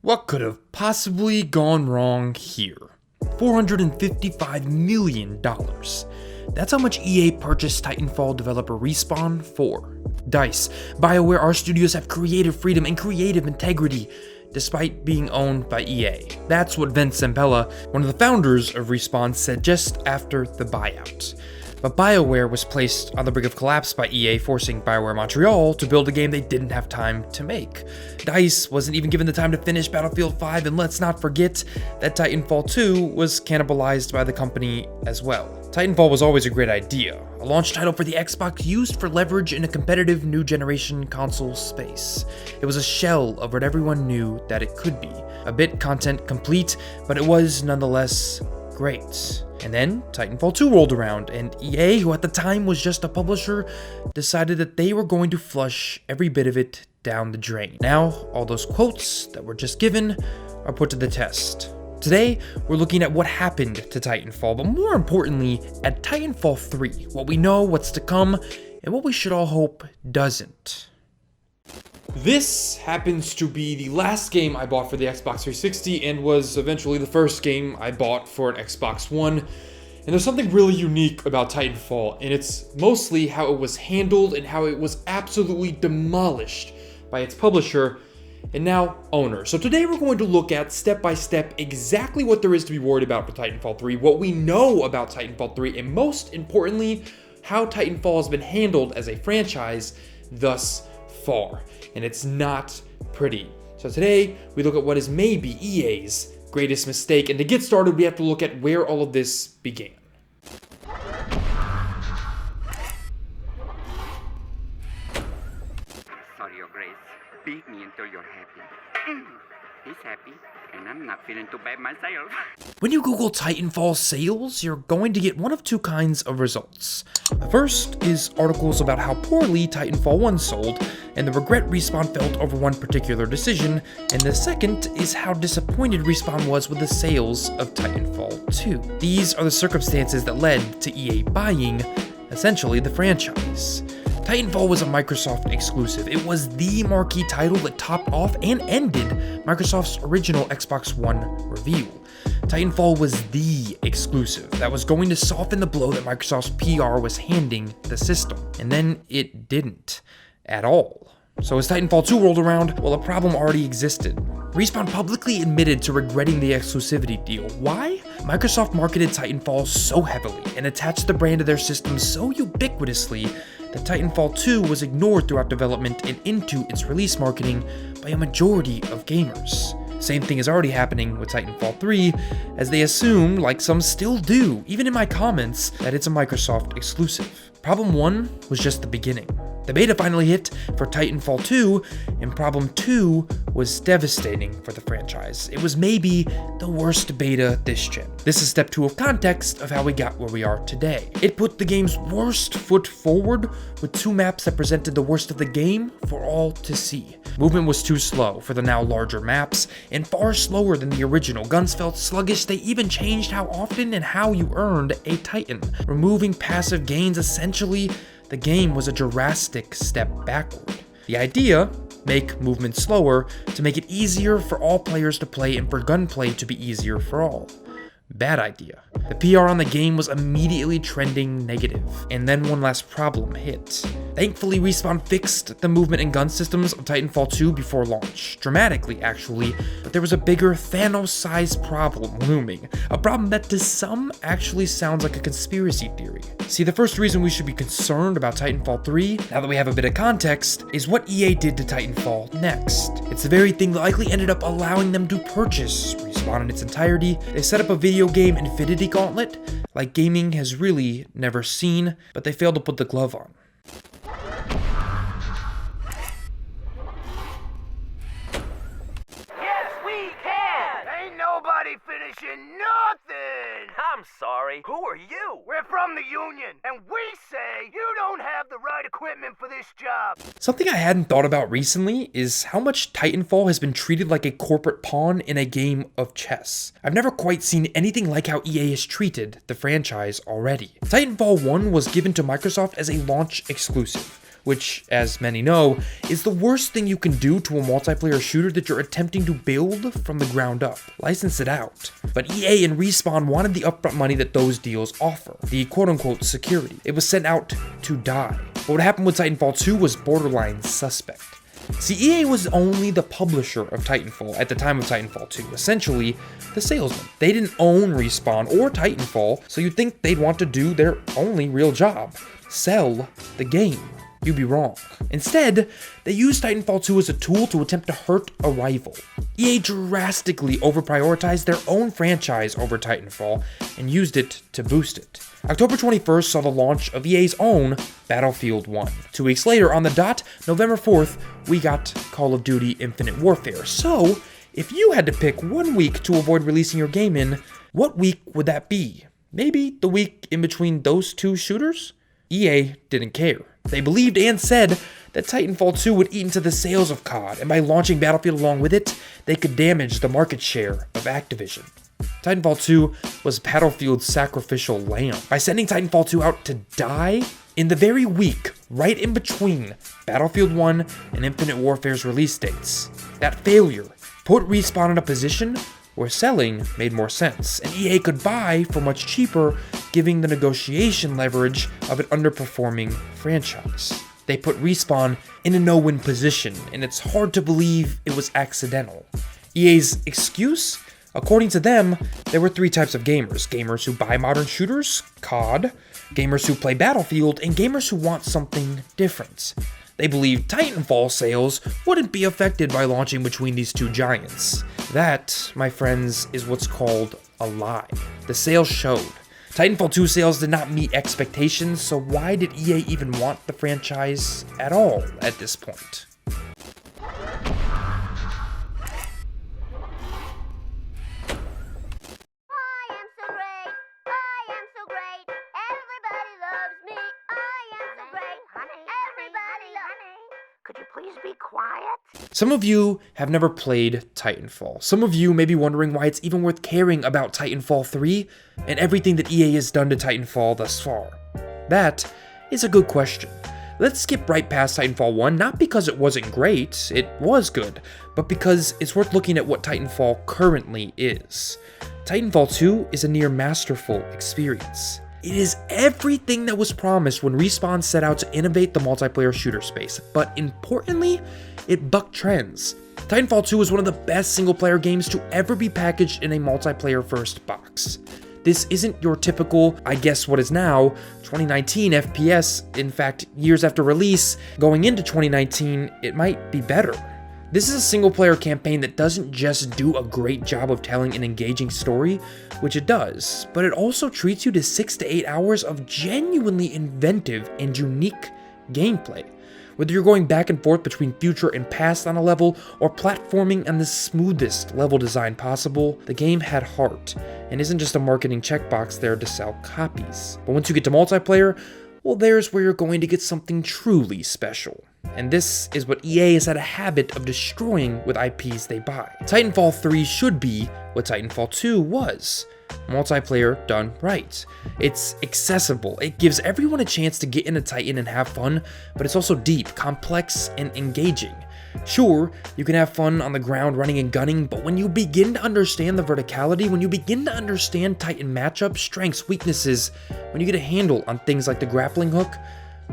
What could have possibly gone wrong here? $455 million. That's how much EA purchased Titanfall developer Respawn for. DICE, BioWare, our studios have creative freedom and creative integrity, despite being owned by EA. That's what Vince Zampella, one of the founders of Respawn, said just after the buyout. But BioWare was placed on the brink of collapse by EA, forcing BioWare Montreal to build a game they didn't have time to make. DICE wasn't even given the time to finish Battlefield 5, and let's not forget that Titanfall 2 was cannibalized by the company as well. Titanfall was always a great idea, a launch title for the Xbox used for leverage in a competitive new generation console space. It was a shell of what everyone knew that it could be, a bit content complete, but it was nonetheless great. And then Titanfall 2 rolled around, and EA, who at the time was just a publisher, decided that they were going to flush every bit of it down the drain. Now, all those quotes that were just given are put to the test. Today, we're looking at what happened to Titanfall, but more importantly, at Titanfall 3, what we know, what's to come, and what we should all hope doesn't. This happens to be the last game I bought for the Xbox 360 and was eventually the first game I bought for an Xbox One. And there's something really unique about Titanfall, and it's mostly how it was handled and how it was absolutely demolished by its publisher and now owner. So today we're going to look at step by step exactly what there is to be worried about for Titanfall 3, what we know about Titanfall 3, and most importantly, how Titanfall has been handled as a franchise thus far. And it's not pretty. So today, we look at what is maybe EA's greatest mistake, and to get started, we have to look at where all of this began. Sorry, Your Grace. Beat me until you're happy. He's happy, and I'm not feeling too bad myself. When you Google Titanfall sales, you're going to get one of two kinds of results. The first is articles about how poorly Titanfall 1 sold, and the regret Respawn felt over one particular decision, and the second is how disappointed Respawn was with the sales of Titanfall 2. These are the circumstances that led to EA buying, essentially, the franchise. Titanfall was a Microsoft exclusive. It was the marquee title that topped off and ended Microsoft's original Xbox One reveal. Titanfall was the exclusive that was going to soften the blow that Microsoft's PR was handing the system. And then it didn't at all. So as Titanfall 2 rolled around, well, a problem already existed. Respawn publicly admitted to regretting the exclusivity deal. Why? Microsoft marketed Titanfall so heavily and attached the brand to their system so ubiquitously that Titanfall 2 was ignored throughout development and into its release marketing by a majority of gamers. Same thing is already happening with Titanfall 3, as they assume, like some still do, even in my comments, that it's a Microsoft exclusive. Problem 1 was just the beginning. The beta finally hit for Titanfall 2, and Problem 2 was devastating for the franchise. It was maybe the worst beta this gen. This is step 2 of context of how we got where we are today. It put the game's worst foot forward with 2 maps that presented the worst of the game for all to see. Movement was too slow for the now larger maps, and far slower than the original. Guns felt sluggish. They even changed how often and how you earned a Titan. Removing passive gains, essentially, the game was a drastic step backward. The idea, make movement slower to make it easier for all players to play and for gunplay to be easier for all. Bad idea. The PR on the game was immediately trending negative, and then one last problem hit. Thankfully, Respawn fixed the movement and gun systems of Titanfall 2 before launch. Dramatically, actually, but there was a bigger Thanos-sized problem looming. A problem that to some actually sounds like a conspiracy theory. See, the first reason we should be concerned about Titanfall 3, now that we have a bit of context, is what EA did to Titanfall next. It's the very thing that likely ended up allowing them to purchase Respawn in its entirety. They set up a video game infinity gauntlet like gaming has really never seen, but they failed to put the glove on. Yes, we can! Ain't nobody finishing nothing! I'm sorry. Who are you? We're from the Union, and we say you don't have the right equipment for this job. Something I hadn't thought about recently is how much Titanfall has been treated like a corporate pawn in a game of chess. I've never quite seen anything like how EA has treated the franchise already. Titanfall 1 was given to Microsoft as a launch exclusive, which, as many know, is the worst thing you can do to a multiplayer shooter that you're attempting to build from the ground up. License it out. But EA and Respawn wanted the upfront money that those deals offer, the quote-unquote security. It was sent out to die. But what happened with Titanfall 2 was borderline suspect. See, EA was only the publisher of Titanfall at the time of Titanfall 2, essentially the salesman. They didn't own Respawn or Titanfall, so you'd think they'd want to do their only real job, sell the game. You'd be wrong. Instead, they used Titanfall 2 as a tool to attempt to hurt a rival. EA drastically overprioritized their own franchise over Titanfall and used it to boost it. October 21st saw the launch of EA's own Battlefield 1. 2 weeks later, on the dot, November 4th, we got Call of Duty Infinite Warfare. So, if you had to pick one week to avoid releasing your game in, what week would that be? Maybe the week in between those two shooters? EA didn't care. They believed and said that Titanfall 2 would eat into the sales of COD, and by launching Battlefield along with it, they could damage the market share of Activision. Titanfall 2 was Battlefield's sacrificial lamb. By sending Titanfall 2 out to die, in the very week right in between Battlefield 1 and Infinite Warfare's release dates, that failure put Respawn in a position where selling made more sense, and EA could buy for much cheaper, giving the negotiation leverage of an underperforming franchise. They put Respawn in a no-win position, and it's hard to believe it was accidental. EA's excuse? According to them, there were three types of gamers. Gamers who buy modern shooters, COD, gamers who play Battlefield, and gamers who want something different. They believed Titanfall sales wouldn't be affected by launching between these two giants. That, my friends, is what's called a lie. The sales showed. Titanfall 2 sales did not meet expectations, so why did EA even want the franchise at all at this point? Some of you have never played Titanfall. Some of you may be wondering why it's even worth caring about Titanfall 3 and everything that EA has done to Titanfall thus far. That is a good question. Let's skip right past Titanfall 1, not because it wasn't great, it was good, but because it's worth looking at what Titanfall currently is. Titanfall 2 is a near masterful experience. It is everything that was promised when Respawn set out to innovate the multiplayer shooter space, but importantly, it bucked trends. Titanfall 2 is one of the best single-player games to ever be packaged in a multiplayer-first box. This isn't your typical, I guess what is now, 2019 FPS. In fact, years after release, going into 2019, it might be better. This is a single-player campaign that doesn't just do a great job of telling an engaging story, which it does, but it also treats you to 6 to 8 hours of genuinely inventive and unique gameplay. Whether you're going back and forth between future and past on a level, or platforming on the smoothest level design possible, the game had heart, and isn't just a marketing checkbox there to sell copies. But once you get to multiplayer, well, there's where you're going to get something truly special. And this is what EA has had a habit of destroying with IPs they buy. Titanfall 3 should be what Titanfall 2 was. Multiplayer done right. It's accessible, it gives everyone a chance to get into Titan and have fun, but it's also deep, complex, and engaging. Sure, you can have fun on the ground running and gunning, but when you begin to understand the verticality, when you begin to understand Titan matchups, strengths, weaknesses, when you get a handle on things like the grappling hook,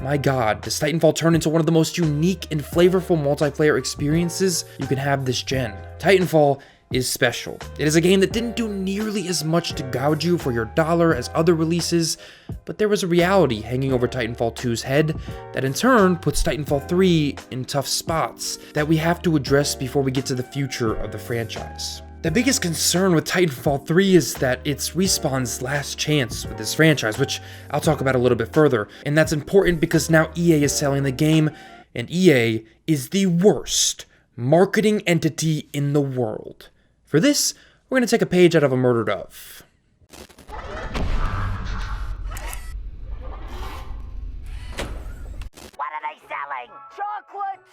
my god, does Titanfall turn into one of the most unique and flavorful multiplayer experiences you can have this gen. Titanfall is special. It is a game that didn't do nearly as much to gouge you for your dollar as other releases, but there was a reality hanging over Titanfall 2's head that in turn puts Titanfall 3 in tough spots that we have to address before we get to the future of the franchise. The biggest concern with Titanfall 3 is that it's Respawn's last chance with this franchise, which I'll talk about a little bit further, and that's important because now EA is selling the game, and EA is the worst marketing entity in the world. For this, we're going to take a page out of A Murder Dove. What are they selling? Chocolates!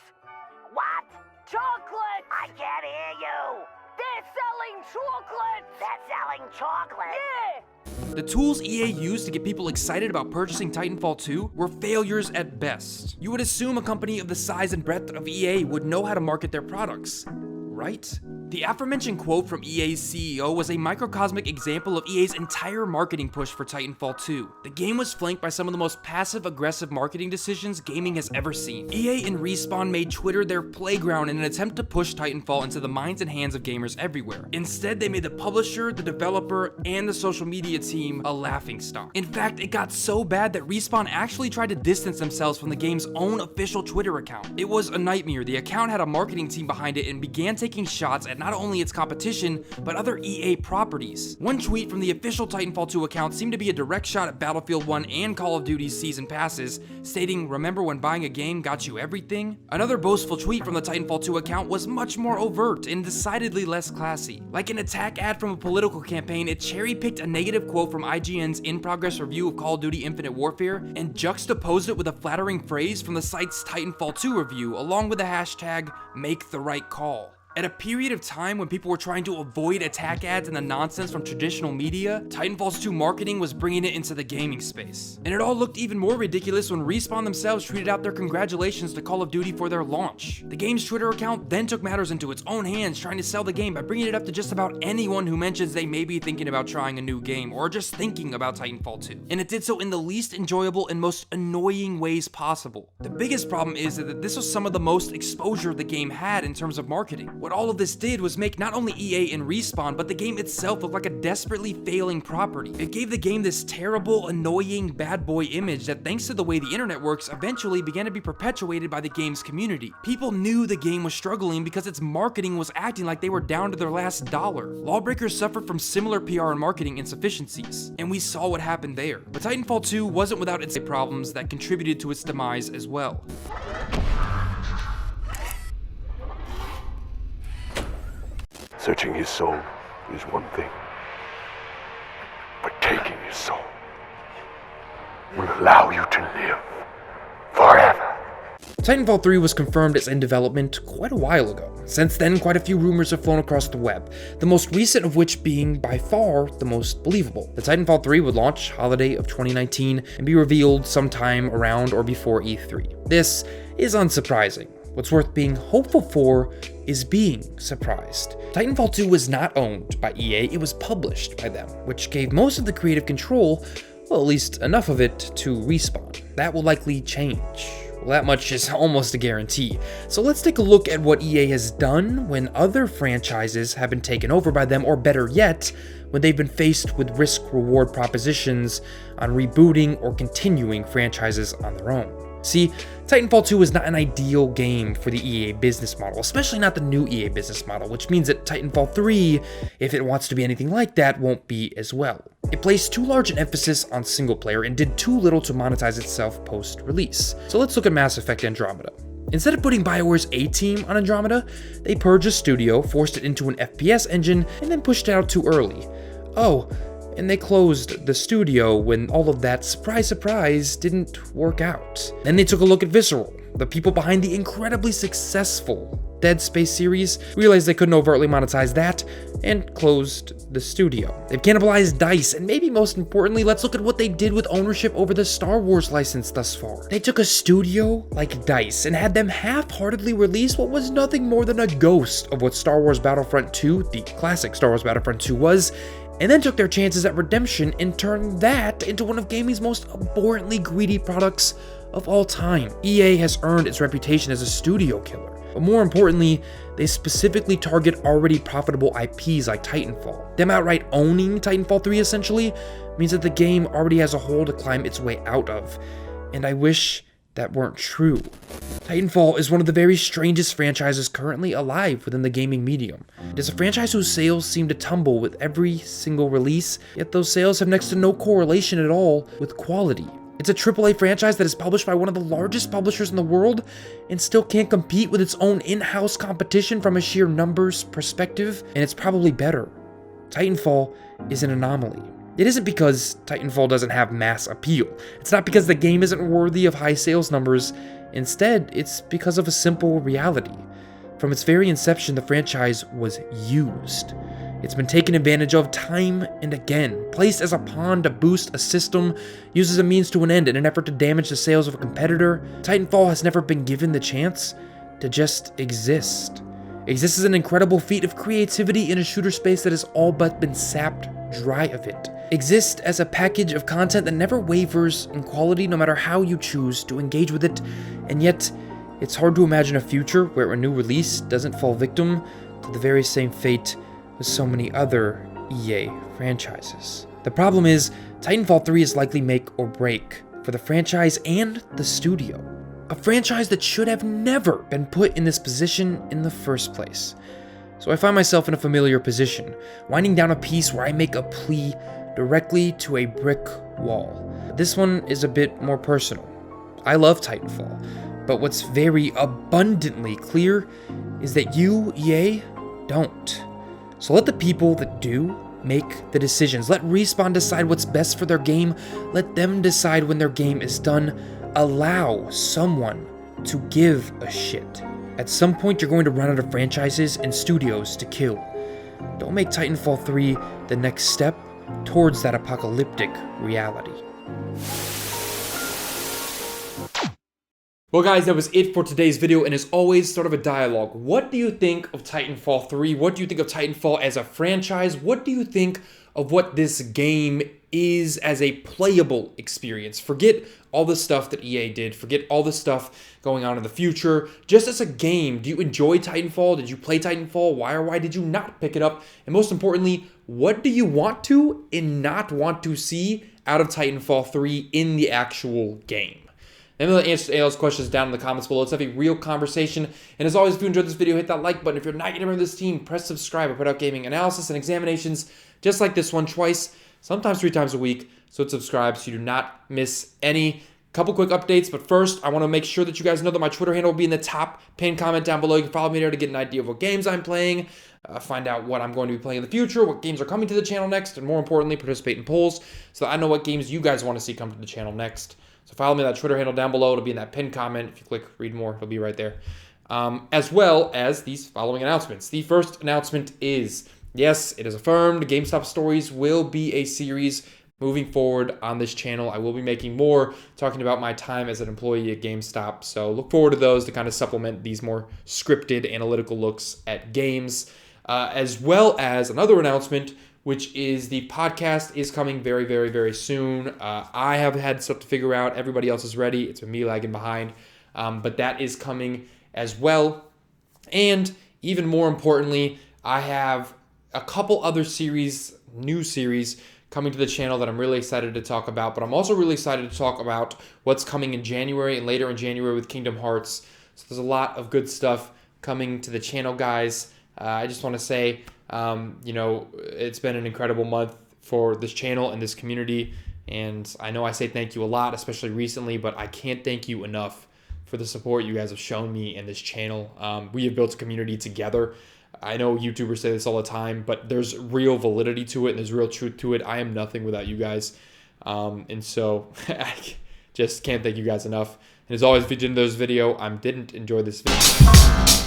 What? Chocolate! I can't hear you. They're selling chocolates! They're selling chocolate. Yeah! The tools EA used to get people excited about purchasing Titanfall 2 were failures at best. You would assume a company of the size and breadth of EA would know how to market their products, right? The aforementioned quote from EA's CEO was a microcosmic example of EA's entire marketing push for Titanfall 2. The game was flanked by some of the most passive-aggressive marketing decisions gaming has ever seen. EA and Respawn made Twitter their playground in an attempt to push Titanfall into the minds and hands of gamers everywhere. Instead, they made the publisher, the developer, and the social media team a laughingstock. In fact, it got so bad that Respawn actually tried to distance themselves from the game's own official Twitter account. It was a nightmare. The account had a marketing team behind it and began taking shots at not only its competition, but other EA properties. One tweet from the official Titanfall 2 account seemed to be a direct shot at Battlefield 1 and Call of Duty's season passes, stating, "Remember when buying a game got you everything?" Another boastful tweet from the Titanfall 2 account was much more overt and decidedly less classy. Like an attack ad from a political campaign, it cherry-picked a negative quote from IGN's in-progress review of Call of Duty Infinite Warfare and juxtaposed it with a flattering phrase from the site's Titanfall 2 review, along with the hashtag #MakeTheRightCall. At a period of time when people were trying to avoid attack ads and the nonsense from traditional media, Titanfall 2 marketing was bringing it into the gaming space. And it all looked even more ridiculous when Respawn themselves tweeted out their congratulations to Call of Duty for their launch. The game's Twitter account then took matters into its own hands, trying to sell the game by bringing it up to just about anyone who mentions they may be thinking about trying a new game or just thinking about Titanfall 2. And it did so in the least enjoyable and most annoying ways possible. The biggest problem is that this was some of the most exposure the game had in terms of marketing. What all of this did was make not only EA and Respawn, but the game itself look like a desperately failing property. It gave the game this terrible, annoying, bad boy image that, thanks to the way the internet works, eventually began to be perpetuated by the game's community. People knew the game was struggling because its marketing was acting like they were down to their last dollar. Lawbreakers suffered from similar PR and marketing insufficiencies, and we saw what happened there. But Titanfall 2 wasn't without its problems that contributed to its demise as well. Searching his soul is one thing, but taking his soul will allow you to live forever. Titanfall 3 was confirmed as in development quite a while ago. Since then, quite a few rumors have flown across the web, the most recent of which being by far the most believable. The Titanfall 3 would launch holiday of 2019 and be revealed sometime around or before E3. This is unsurprising. What's worth being hopeful for is being surprised. Titanfall 2 was not owned by EA, it was published by them, which gave most of the creative control, well, at least enough of it, to Respawn. That will likely change. Well, that much is almost a guarantee. So let's take a look at what EA has done when other franchises have been taken over by them, or better yet, when they've been faced with risk-reward propositions on rebooting or continuing franchises on their own. See, Titanfall 2 is not an ideal game for the EA business model, especially not the new EA business model, which means that Titanfall 3, if it wants to be anything like that, won't be as well. It placed too large an emphasis on single player and did too little to monetize itself post-release. So let's look at Mass Effect Andromeda. Instead of putting BioWare's A-Team on Andromeda, they purged a studio, forced it into an FPS engine, and then pushed it out too early. Oh, and they closed the studio when all of that, surprise, surprise, didn't work out. Then they took a look at Visceral, the people behind the incredibly successful Dead Space series, realized they couldn't overtly monetize that, and closed the studio. They've cannibalized DICE, and maybe most importantly, let's look at what they did with ownership over the Star Wars license thus far. They took a studio like DICE and had them half-heartedly release what was nothing more than a ghost of what Star Wars Battlefront 2, the classic Star Wars Battlefront 2 was, and then took their chances at redemption and turned that into one of gaming's most abhorrently greedy products of all time. EA has earned its reputation as a studio killer, but more importantly, they specifically target already profitable IPs like Titanfall. Them outright owning Titanfall 3 essentially means that the game already has a hole to climb its way out of, and I wish that weren't true. Titanfall is one of the very strangest franchises currently alive within the gaming medium. It is a franchise whose sales seem to tumble with every single release, yet those sales have next to no correlation at all with quality. It's a AAA franchise that is published by one of the largest publishers in the world and still can't compete with its own in-house competition from a sheer numbers perspective, and it's probably better. Titanfall is an anomaly. It isn't because Titanfall doesn't have mass appeal. It's not because the game isn't worthy of high sales numbers. Instead, it's because of a simple reality. From its very inception, the franchise was used. It's been taken advantage of time and again, placed as a pawn to boost a system, used as a means to an end in an effort to damage the sales of a competitor. Titanfall has never been given the chance to just exist. Exist is an incredible feat of creativity in a shooter space that has all but been sapped dry of it. Exist as a package of content that never wavers in quality no matter how you choose to engage with it, and yet it's hard to imagine a future where a new release doesn't fall victim to the very same fate as so many other EA franchises. The problem is, Titanfall 3 is likely make or break for the franchise and the studio. A franchise that should have never been put in this position in the first place. So I find myself in a familiar position, winding down a piece where I make a plea directly to a brick wall. This one is a bit more personal. I love Titanfall, but what's very abundantly clear is that you, EA, don't. So let the people that do make the decisions. Let Respawn decide what's best for their game. Let them decide when their game is done. Allow someone to give a shit. At some point, you're going to run out of franchises and studios to kill. Don't make Titanfall 3 the next step towards that apocalyptic reality. Well guys, that was it for today's video, and as always, sort of a dialogue. What do you think of Titanfall 3? What do you think of Titanfall as a franchise? What do you think of what this game is as a playable experience? Forget all the stuff that EA did. Forget all the stuff going on in the future. Just as a game, do you enjoy Titanfall? Did you play Titanfall? Why or why did you not pick it up? And most importantly, what do you want to and not want to see out of Titanfall 3 in the actual game? Let me answer those questions down in the comments below. Let's have a real conversation. And as always, if you enjoyed this video, hit that like button. If you're not yet a member of this team, press subscribe. I put out gaming analysis and examinations just like this one twice, sometimes 3 times a week. So subscribe so you do not miss any. Couple quick updates, but first, I want to make sure that you guys know that my Twitter handle will be in the top pinned comment down below. You can follow me there to get an idea of what games I'm playing, find out what I'm going to be playing in the future, what games are coming to the channel next, and more importantly, participate in polls so that I know what games you guys want to see come to the channel next. So follow me on that Twitter handle down below. It'll be in that pinned comment. If you click read more, it'll be right there. As well as these following announcements. The first announcement is, yes, it is affirmed, GameStop Stories will be a series moving forward on this channel. I will be making more talking about my time as an employee at GameStop. So look forward to those to kind of supplement these more scripted analytical looks at games. As well as another announcement, which is the podcast is coming very, very, very soon. I have had stuff to figure out. Everybody else is ready. It's been me lagging behind. But that is coming as well. And even more importantly, I have a couple other new series coming to the channel that I'm really excited to talk about. But I'm also really excited to talk about what's coming in January and later in January with Kingdom Hearts. So there's a lot of good stuff coming to the channel, guys. I just want to say, it's been an incredible month for this channel and this community. And I know I say thank you a lot, especially recently, but I can't thank you enough for the support you guys have shown me in this channel. We have built a community together. I know YouTubers say this all the time, but there's real validity to it and there's real truth to it. I am nothing without you guys. And so I just can't thank you guys enough. And as always, if you didn't enjoy this video,